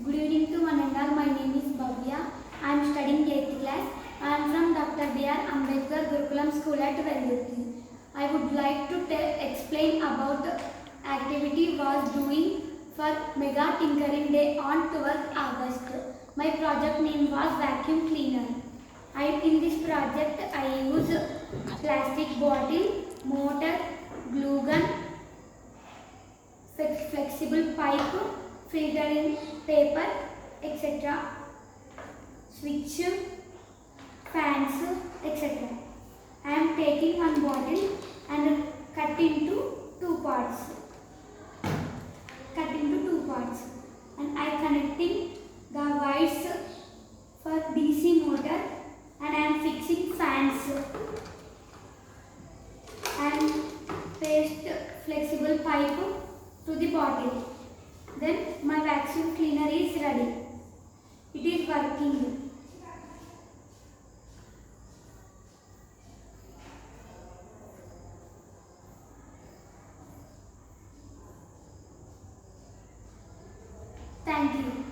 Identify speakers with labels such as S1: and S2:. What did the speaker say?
S1: Good evening to one and all. My name is Bhavya. I am studying 8th class. I am from Dr. B.R. Ambedkar Gurukulam School at Velluthi. I would like to explain about the activity was doing for Mega Tinkering Day on 12th August. My project name was vacuum cleaner. In this project I use plastic bottle, motor, glue gun, flexible pipe, filtering paper, etc. Switch, fans, etc. I am taking one bottle and cut into two parts. And I connecting the wires for DC motor and I am fixing fans and paste flexible pipe to the bottle. Then my vacuum cleaner is ready. It is working. Thank you.